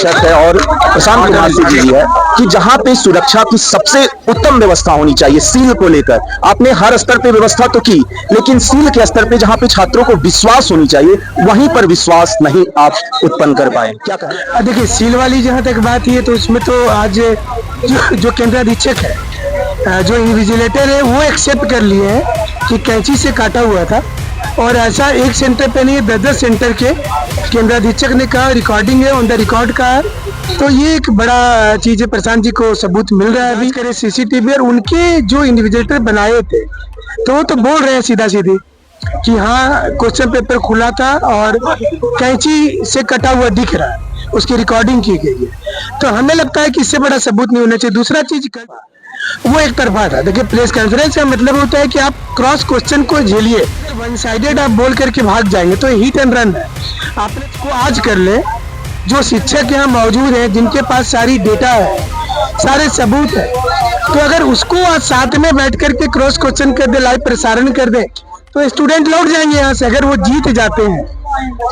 शिक्षक है और प्रशांत कुमार सिंह जी है कि जहां पे सुरक्षा की सबसे उत्तम व्यवस्था होनी चाहिए सील को लेकर आपने हर स्तर पे व्यवस्था तो की, लेकिन सील के स्तर पे जहां पे छात्रों को विश्वास होनी चाहिए वहीं पर विश्वास नहीं आप उत्पन्न कर पाए, क्या कहें? देखिए, सील वाली जहाँ तक बात है तो उसमें तो आज जो केंद्राधीक्षक है, जो इन्विजिलेटर है, वो एक्सेप्ट कर लिए हैं कि कैंची से काटा हुआ था। और ऐसा एक सेंटर पे नहीं, 10-10 सेंटर के केंद्राधीक्षक ने कहा, रिकॉर्डिंग है, ऑन द रिकॉर्ड का है। तो ये एक बड़ा चीज है, प्रशांत जी को सबूत मिल रहा है अभी करे सीसीटीवी। और उनके जो इन्विजिलेटर बनाए थे तो वो तो बोल रहे हैं सीधा सीधी कि हाँ, क्वेश्चन पेपर खुला था और कैंची से कटा हुआ दिख रहा है, उसकी रिकॉर्डिंग की गई है। तो हमें लगता है कि इससे बड़ा सबूत नहीं होना चाहिए। दूसरा चीज वो एक तरफा था। देखिए, प्रेस कॉन्फ्रेंस का मतलब होता है कि आप क्रॉस क्वेश्चन को झेलिए, वन साइडेड आप बोल करके भाग जाएंगे तो हिट एंड रन है। आपने इसको आज कर ले, जो शिक्षक यहाँ मौजूद हैं जिनके पास सारी डेटा है, सारे सबूत है, तो अगर उसको आज साथ में बैठ करके क्रॉस क्वेश्चन कर दे, लाइव प्रसारण कर दे, तो स्टूडेंट लौट जाएंगे यहाँ से। अगर वो जीत जाते हैं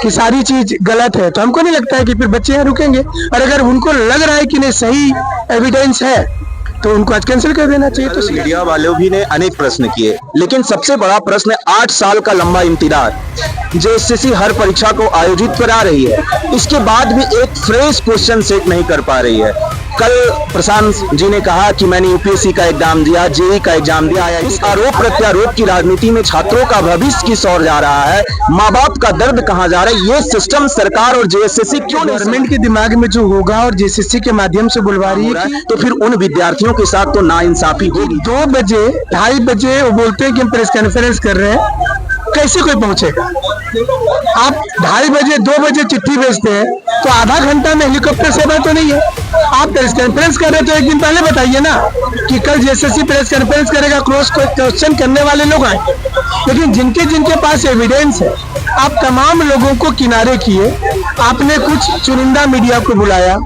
कि सारी चीज गलत है तो हमको नहीं लगता है कि फिर बच्चे यहाँ रुकेंगे। और अगर उनको लग रहा है कि नहीं सही एविडेंस है तो उनको आज कैंसिल कर देना चाहिए। तो मीडिया वालों भी ने अनेक प्रश्न किए, लेकिन सबसे बड़ा प्रश्न 8 साल का लंबा इंतजार जेएसएससी हर परीक्षा को आयोजित करा रही है, इसके बाद भी एक फ्रेश क्वेश्चन सेट नहीं कर पा रही है। कल प्रशांत जी ने कहा कि मैंने यूपीएससी का एग्जाम दिया, जेईई का एग्जाम दिया है। इस आरोप प्रत्यारोप की राजनीति में छात्रों का भविष्य किस ओर जा रहा है, माँ बाप का दर्द कहाँ जा रहा है, ये सिस्टम सरकार और जेएसएससी क्यों नहीं? गवर्नमेंट के दिमाग में जो होगा और जेएसएससी के माध्यम से बुलवा रही है, तो फिर उन विद्यार्थियों के साथ तो नाइंसाफी होगी। 2 बजे 2:30 बजे वो बोलते हैं कि हम प्रेस कॉन्फ्रेंस कर रहे हैं, कैसे कोई पहुंचेगा? आप 2:30 बजे 2 बजे चिट्ठी भेजते हैं तो आधा घंटा में हेलीकॉप्टर सेवा तो नहीं है। आप प्रेस कॉन्फ्रेंस कर रहे हैं तो एक दिन पहले बताइए ना कि कल जेएसएससी प्रेस कॉन्फ्रेंस करेगा, क्रॉस क्वेश्चन करने वाले लोग आए। लेकिन जिनके जिनके पास एविडेंस है, आप तमाम लोगों को किनारे किए, आपने कुछ चुनिंदा मीडिया को बुलाया,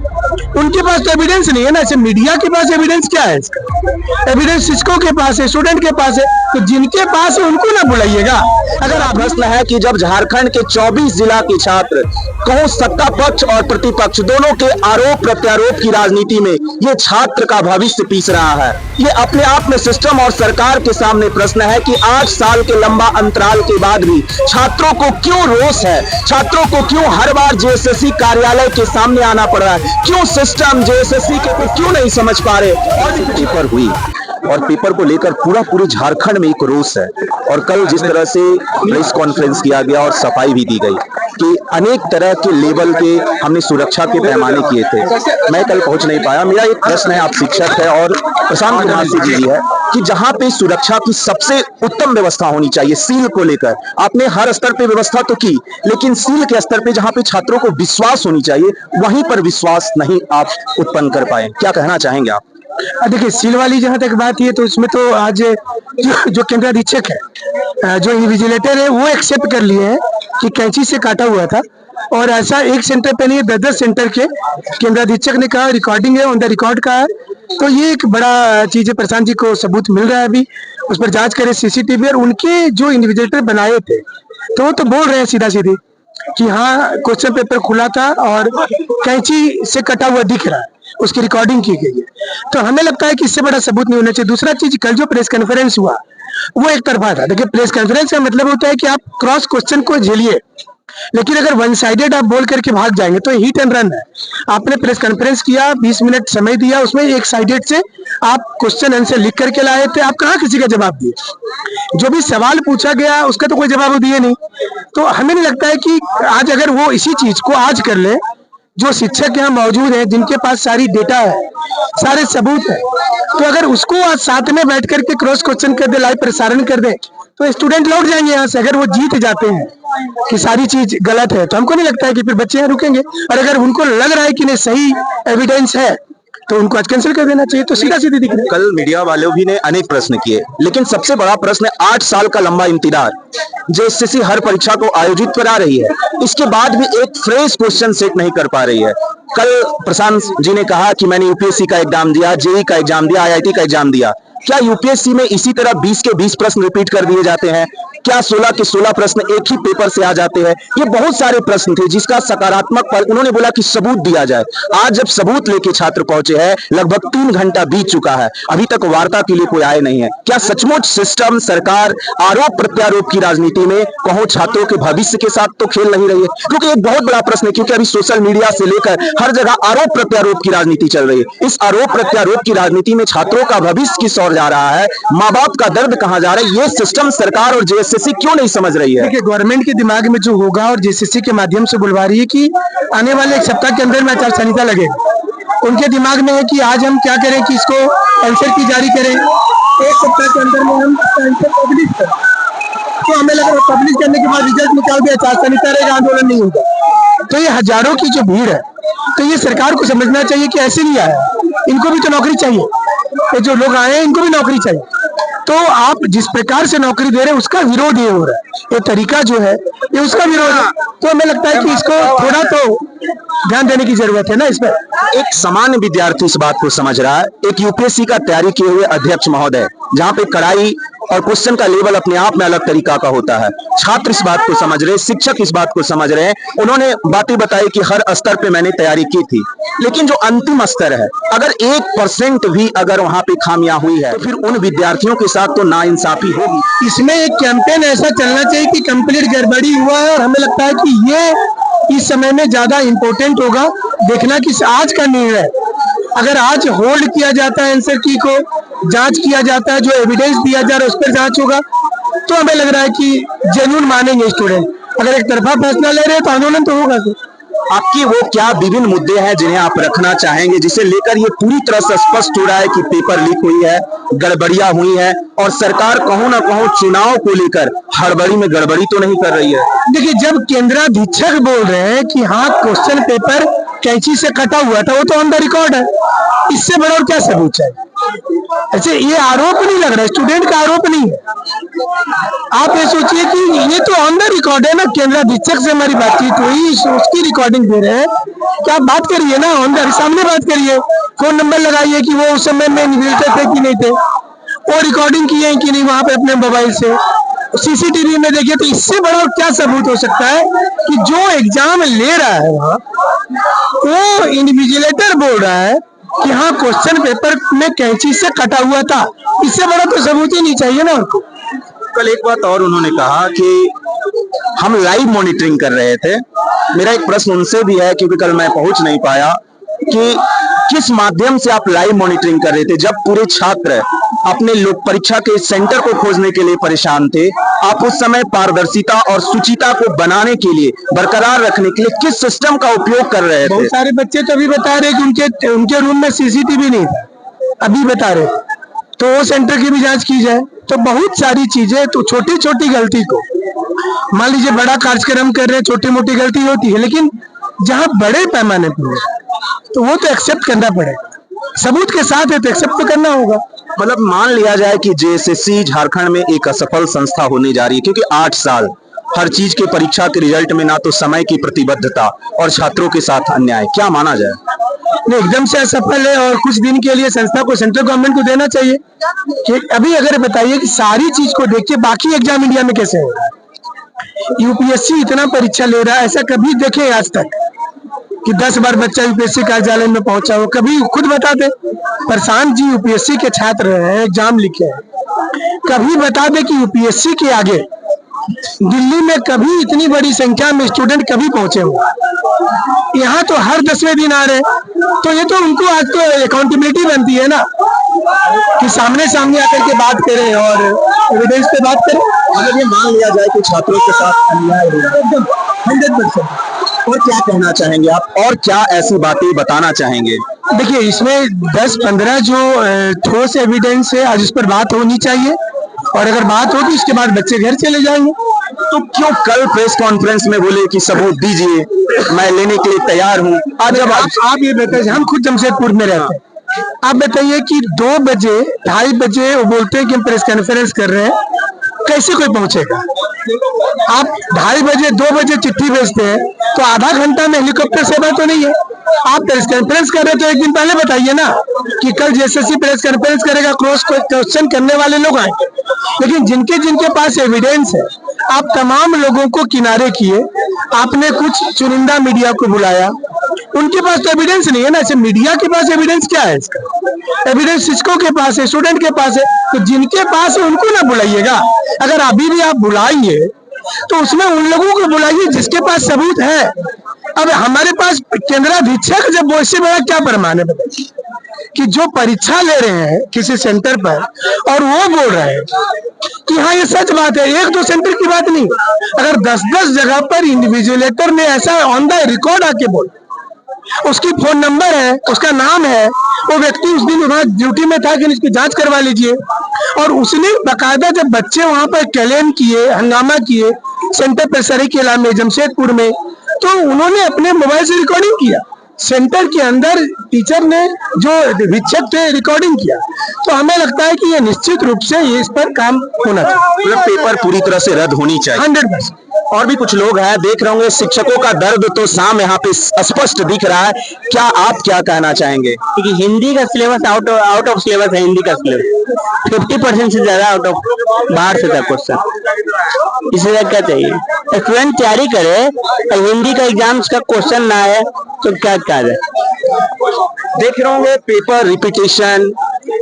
उनके पास तो एविडेंस नहीं है ना। ऐसे मीडिया के पास एविडेंस क्या है? इसका एविडेंस शिक्षकों के पास है, स्टूडेंट के पास है, तो जिनके पास है उनको ना बुलाइएगा। अगर आप प्रश्न है कि जब झारखंड के 24 जिला के छात्र कहूं सत्ता पक्ष और प्रतिपक्ष दोनों के आरोप प्रत्यारोप की राजनीति में ये छात्र का भविष्य पीस रहा है, ये अपने आप में सिस्टम और सरकार के सामने प्रश्न है कि 8 साल के लंबा अंतराल के बाद भी छात्रों को क्यों रोष है, छात्रों को क्यों हर बार जेएसएससी कार्यालय के सामने आना पड़ रहा है, क्यों सिस्टम जेएसएससी के क्यों नहीं समझ पा रहे। और पेपर हुई और पेपर को लेकर पूरे झारखंड में एक रोष है। और कल जिस तरह से प्रेस कॉन्फ्रेंस किया गया और सफाई भी दी गई कि अनेक तरह के लेवल के हमने सुरक्षा के पैमाने किए थे, मैं कल पहुंच नहीं पाया। मेरा एक प्रश्न है, आप शिक्षक है और प्रशांत कुमार सिंह जी है कि जहां पे सुरक्षा की सबसे उत्तम व्यवस्था होनी चाहिए सील को लेकर आपने हर स्तर पे व्यवस्था तो की, लेकिन सील के स्तर पे जहां पे छात्रों को विश्वास होनी चाहिए वहीं पर विश्वास नहीं आप उत्पन्न कर पाए, क्या कहना चाहेंगे आप? देखिए, सील वाली जहाँ तक बात है तो उसमें तो आज जो केंद्राधीक्षक है, जो इन्विजिलेटर है, वो एक्सेप्ट कर लिए हैं कि कैंची से काटा हुआ था। और ऐसा एक सेंटर पे नहीं, 10-10 सेंटर के केंद्राधीक्षक ने कहा, रिकॉर्डिंग है, ऑन द रिकॉर्ड का है। तो ये एक बड़ा चीज है, प्रशांत जी को सबूत मिल रहा है अभी, उस पर जांच करे सीसीटीवी। और उनके जो इन्विजिलेटर बनाए थे तो वो तो बोल रहे हैं सीधा सीधी कि हाँ, क्वेश्चन पेपर खुला था और कैंची से कटा हुआ दिख रहा है, उसकी रिकॉर्डिंग की गई है। तो हमें लगता है कि इससे बड़ा सबूत नहीं होना चाहिए। दूसरा चीज, कल जो प्रेस कॉन्फ्रेंस हुआ वो एक तरफा था। देखिए, प्रेस कॉन्फ्रेंस का मतलब होता है कि आप क्रॉस क्वेश्चन को झेलिए, लेकिन अगर वन साइडेड आप बोल करके भाग जाएंगे तो हिट एंड रन है। आपने प्रेस कॉन्फ्रेंस किया, 20 मिनट समय दिया, उसमें एक साइडेड से आप क्वेश्चन आंसर लिख करके लाए थे, आप कहाँ किसी का जवाब दिए? जो भी सवाल पूछा गया उसका तो कोई जवाब दिए नहीं। तो हमें नहीं लगता है कि आज अगर वो इसी चीज को आज कर ले, जो शिक्षक यहाँ मौजूद हैं जिनके पास सारी डेटा है, सारे सबूत है, तो अगर उसको आज साथ में बैठ करके क्रॉस क्वेश्चन कर दे, लाइव प्रसारण कर दे, तो स्टूडेंट लौट जाएंगे यहाँ से। अगर वो जीत जाते हैं कि सारी चीज गलत है तो हमको नहीं लगता है कि फिर बच्चे यहाँ रुकेंगे। और अगर उनको लग रहा है कि नहीं सही एविडेंस है तो उनको आज कैंसिल कर देना चाहिए। तो सीधा सीधी दिख रहा है। कल मीडिया वालों भी ने अनेक प्रश्न किए, लेकिन सबसे बड़ा प्रश्न 8 साल का लंबा इंतजार जेएसएससी हर परीक्षा को आयोजित करा रही है, इसके बाद भी एक फ्रेश क्वेश्चन सेट नहीं कर पा रही है। कल प्रशांत जी ने कहा कि मैंने यूपीएससी का एग्जाम दिया, जेईई का एग्जाम दिया, आईआईटी का एग्जाम दिया। क्या यूपीएससी में इसी तरह 20 के 20 प्रश्न रिपीट कर दिए जाते हैं? क्या 16 के 16 प्रश्न एक ही पेपर से आ जाते हैं? ये बहुत सारे प्रश्न थे जिसका सकारात्मक पर उन्होंने बोला कि सबूत दिया जाए। आज जब सबूत लेके छात्र पहुंचे हैं, लगभग 3 घंटा बीत चुका है, अभी तक वार्ता के लिए कोई आए नहीं है। क्या सचमुच सिस्टम, सरकार आरोप प्रत्यारोप की राजनीति में कहो छात्रों के भविष्य के साथ तो खेल नहीं रही है? क्योंकि एक बहुत बड़ा प्रश्न है, क्योंकि अभी सोशल मीडिया से लेकर हर जगह आरोप प्रत्यारोप की राजनीति चल रही है। इस आरोप प्रत्यारोप की राजनीति में छात्रों का भविष्य किस ओर जा रहा है, माँ बाप का दर्द कहां जा रहा है, ये सिस्टम, सरकार और जेएसएससी क्यों नहीं समझ रही है? देखिए, गवर्नमेंट के दिमाग में जो होगा और जेएसएससी के माध्यम से बुलवा रही है कि आने वाले एक सप्ताह के अंदर में आचार संहिता लगेगा। उनके दिमाग में है कि आज हम क्या करें कि इसको आंसर की जारी करें, एक सप्ताह के अंदर में हम आंसर पब्लिश करें। तो हमें लग रहा है पब्लिश करने के बाद रिजल्ट निकाल दिया, आचार संहिता रहेगा, आंदोलन नहीं होगा। तो ये हजारों की जो भीड़ है, तो ये सरकार को समझना चाहिए कि ऐसे नहीं आया, इनको भी तो नौकरी चाहिए। ये जो लोग आए हैं इनको भी नौकरी चाहिए। तो आप जिस प्रकार से नौकरी दे रहे हैं उसका विरोध ये हो रहा है, ये तरीका जो है ये उसका विरोध है। तो हमें लगता है कि इसको थोड़ा तो ध्यान देने की जरूरत है ना इस पर। एक सामान्य विद्यार्थी इस बात को समझ रहा है, एक यूपीएससी का तैयारी किए हुए अध्यक्ष महोदय, जहां पे कड़ाई और क्वेश्चन का लेवल अपने आप में अलग तरीका का होता है। छात्र इस बात को समझ रहे, शिक्षक इस बात को समझ रहे हैं। उन्होंने बातें बताई कि हर स्तर पे मैंने तैयारी की थी, लेकिन जो अंतिम स्तर है, अगर 1% भी अगर वहां पे खामियां हुई है तो फिर उन विद्यार्थियों के साथ तो नाइंसाफी होगी। इसमें एक कैंपेन ऐसा चलना चाहिए कि कंप्लीट गड़बड़ी हुआ है, और हमें लगता है कि ये इस समय में ज्यादा इंपॉर्टेंट होगा देखना कि आज का निर्णय अगर आज होल्ड किया जाता है, आंसर की को जांच किया जाता है, जो एविडेंस दिया जा रहा है उस पर जांच होगा, तो हमें लग रहा है कि जेन्युइन मानेंगे स्टूडेंट। अगर एक तरफा फैसला ले रहे हैं तो आंदोलन तो होगा। आपकी वो क्या विभिन्न मुद्दे हैं जिन्हें आप रखना चाहेंगे, जिसे लेकर ये पूरी तरह से स्पष्ट हो रहा है कि पेपर लीक हुई है, गड़बड़ियां हुई है, और सरकार कहो ना कहो चुनाव को लेकर हड़बड़ी में गड़बड़ी तो नहीं कर रही है? देखिए, जब केंद्राधीक्षक बोल रहे हैं कि हाँ क्वेश्चन पेपर कैंची से कटा हुआ था, वो तो ऑन द रिकॉर्ड है, इससे बड़ा और क्या सबूत चाहिए? अच्छा, ये आरोप नहीं लग रहा है, स्टूडेंट का आरोप नहीं है। आप ये सोचिए कि ये तो ऑन द रिकॉर्ड है ना, केंद्राधीक्षक से हमारी बातचीत हुई, उसकी रिकॉर्डिंग दे रहे हैं। क्या आप बात करिए ना, ऑन द सामने बात करिए, फोन नंबर लगाइए कि वो उस समय में इन्विजिलेटर थे कि नहीं थे, वो रिकॉर्डिंग किए कि नहीं वहां पे अपने मोबाइल से, सीसीटीवी में देखिए। तो इससे बड़ा क्या सबूत हो सकता है कि जो एग्जाम ले रहा है वहां, वो इन्विजिलेटर बोल रहा है कि हाँ क्वेश्चन पेपर में कैंची से कटा हुआ था, इससे बड़ा तो सबूत ही नहीं चाहिए ना उनको। कल एक बात और उन्होंने कहा कि हम लाइव मॉनिटरिंग कर रहे थे। मेरा एक प्रश्न उनसे भी है, क्योंकि कल मैं पहुंच नहीं पाया, कि किस माध्यम से आप लाइव मॉनिटरिंग कर रहे थे जब पूरे छात्र अपने लोक परीक्षा के सेंटर को खोजने के लिए परेशान थे? आप उस समय पारदर्शिता और शुचिता को बनाने के लिए, बरकरार रखने के लिए किस सिस्टम का उपयोग कर रहे थे? बहुत सारे बच्चे तो अभी बता रहे कि उनके रूम में सीसीटीवी नहीं था, अभी बता रहे, तो वो सेंटर की भी जांच की जाए। तो बहुत सारी चीजें, तो छोटी छोटी गलती को, मान लीजिए बड़ा कार्यक्रम कर रहे हैं, छोटी मोटी गलती होती है, लेकिन जहां बड़े पैमाने पर तो वो तो एक्सेप्ट करना पड़ेगा, सबूत के साथ है तो एक्सेप्ट तो करना होगा। मतलब मान लिया जाए कि जेएसएससी झारखंड में एक असफल संस्था होने जा रही है, क्योंकि 8 साल हर चीज के परीक्षा के रिजल्ट में ना तो समय की प्रतिबद्धता और छात्रों के साथ अन्याय, क्या माना जाए? नहीं, एकदम से असफल है, और कुछ दिन के लिए संस्था को सेंट्रल गवर्नमेंट को देना चाहिए कि अभी अगर बताइए कि सारी चीज को देखिए बाकी एग्जाम इंडिया में कैसे हो रहा है, यूपीएससी इतना परीक्षा ले रहा है, ऐसा कभी देखे आज तक कि 10 बार बच्चा यूपीएससी कार्यालय में पहुंचा हो? कभी खुद बता दे, प्रशांत जी यूपीएससी के छात्र हैं, एग्जाम लिखे हैं, कभी बता दे कि यूपीएससी के आगे दिल्ली में कभी इतनी बड़ी संख्या में स्टूडेंट कभी पहुंचे हो? यहाँ तो हर 10वें दिन आ रहे, तो ये तो उनको आज तो अकाउंटेबिलिटी बनती है ना कि सामने सामने आकर के बात करें और एविडेंस पे बात करें। अगर ये मान लिया जाए कि छात्रों के साथ अन्याय हो रहा है, एकदम 100%, और क्या कहना चाहेंगे आप, और क्या ऐसी बातें बताना चाहेंगे? देखिए, इसमें 10-15 जो ठोस एविडेंस है, आज उस पर बात होनी चाहिए, और अगर बात होगी इसके बाद बच्चे घर चले जाएंगे। तो क्यों कल प्रेस कॉन्फ्रेंस में बोले कि सबूत दीजिए, मैं लेने के लिए तैयार हूँ? आज जब आप ये बताइए, हम खुद जमशेदपुर में रहते हैं, आप बताइए कि 2 बजे 2:30 बजे वो बोलते हैं कि हम प्रेस कॉन्फ्रेंस कर रहे हैं, कैसे कोई पहुंचेगा? आप 2:30 बजे 2 बजे चिट्ठी भेजते हैं, तो आधा घंटा में हेलीकॉप्टर सेवा तो नहीं है, आप प्रेस कॉन्फ्रेंस कर रहे तो एक दिन पहले बताइए ना कि कल जेएसएससी प्रेस कॉन्फ्रेंस करेगा, क्रॉस क्वेश्चन करने वाले लोग आएंगे। लेकिन जिनके जिनके पास एविडेंस है, आप तमाम लोगों को किनारे किए, आपने कुछ चुनिंदा मीडिया को बुलाया, उनके पास तो एविडेंस नहीं है ना। ऐसे मीडिया के पास एविडेंस क्या है इसका? एविडेंस शिक्षकों के पास है, स्टूडेंट के पास है, तो जिनके पास है उनको ना बुलाइएगा। अगर अभी भी आप बुलाएंगे तो उसमें उन लोगों को बुलाइए जिसके पास सबूत है। अब हमारे पास केंद्राधीक्षक जब वो, इससे बड़ा क्या प्रमाण है बताइए कि जो परीक्षा ले रहे हैं किसी सेंटर पर और वो बोल रहे हैं कि हाँ ये सच बात है, एक दो सेंटर की बात नहीं, अगर 10-10 जगह पर इंडिविजुलेटर ने ऐसा ऑन द रिकॉर्ड आके बोला, उसकी फोन नंबर है, उसका नाम है, वो व्यक्ति उस दिन वहां ड्यूटी में था कि इसकी जांच करवा लीजिए। और उसने बकायदा जब बच्चे वहां पर क्लेम किए, हंगामा किए सेंटर पर सरायकेला में, जमशेदपुर में, तो उन्होंने अपने मोबाइल से रिकॉर्डिंग किया। सेंटर के अंदर टीचर ने, जो शिक्षक थे, रिकॉर्डिंग किया। तो हमें लगता है कि ये निश्चित रूप से इस पर काम होना चाहिए, मतलब पेपर पूरी तरह से रद्द होनी चाहिए। 100%। और भी कुछ लोग हैं, देख रहे होंगे, शिक्षकों का दर्द तो साम यहाँ पे स्पष्ट दिख रहा है। क्या आप क्या कहना चाहेंगे? क्योंकि हिंदी का सिलेबस आउट ऑफ सिलेबस है। हिंदी का सिलेबस 50% से ज्यादा आउट ऑफ, बाहर से था क्वेश्चन। इसलिए क्या चाहिए, स्टूडेंट तैयारी करे, हिंदी का एग्जाम का क्वेश्चन ना आए तो क्या है। देख रहे होंगे पेपर रिपीटेशन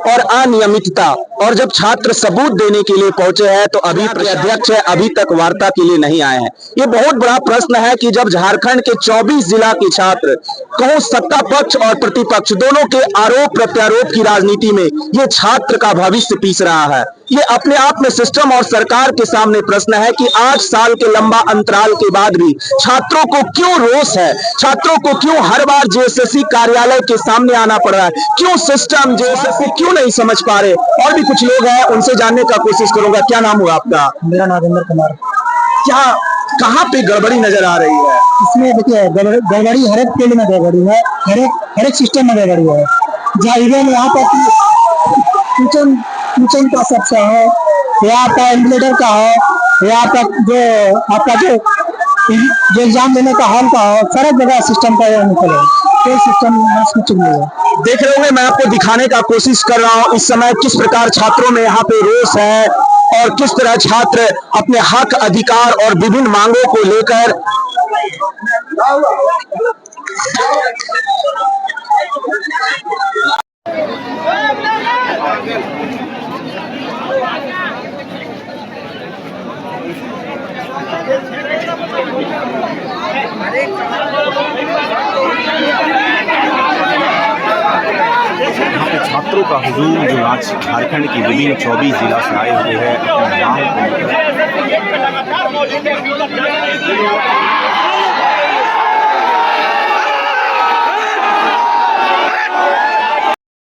और अनियमितता, और जब छात्र सबूत देने के लिए पहुंचे हैं तो अभी अध्यक्ष अभी तक वार्ता के लिए नहीं आए हैं। ये बहुत बड़ा प्रश्न है कि जब झारखंड के 24 जिला के छात्र, कहूं सत्ता पक्ष और प्रतिपक्ष दोनों के आरोप प्रत्यारोप की राजनीति में ये छात्र का भविष्य पीस रहा है। ये अपने आप में सिस्टम और सरकार के सामने प्रश्न है कि 8 साल के लंबा अंतराल के बाद भी छात्रों को क्यों रोष है, छात्रों को क्यों हर बार जेएसएससी कार्यालय के सामने आना पड़ रहा है, क्यों सिस्टम जेएसएससी क्यों नहीं समझ पा रहे। और भी कुछ लोग हैं, उनसे जानने का कोशिश करूंगा। क्या नाम हुआ आपका? मेरा नाम राजेंद्र कुमार। क्या, कहाँ पे गड़बड़ी नजर आ रही है? इसमें देखिए, गड़बड़ी हर एक फील्ड में गड़बड़ी है, हर एक सिस्टम में गड़बड़ी है। जहाँ इवन यहाँ पर किचन का सबसे है, या आपका एम्बुलेटर का हो, या आपका जो एग्जाम देने का हॉल का हो, सारा जगह सिस्टम का निकल है, कोई सिस्टम कुछ नहीं है। देख रहे होंगे, मैं आपको दिखाने का कोशिश कर रहा हूँ इस समय किस प्रकार छात्रों में यहाँ पे रोष है और किस तरह छात्र अपने हक, अधिकार और विभिन्न मांगों को लेकर यहाँ पे छात्रों का हुजूम जो आज झारखंड की विभिन्न 24 जिला से आए हुए हैं अपनी मांग को लेकर।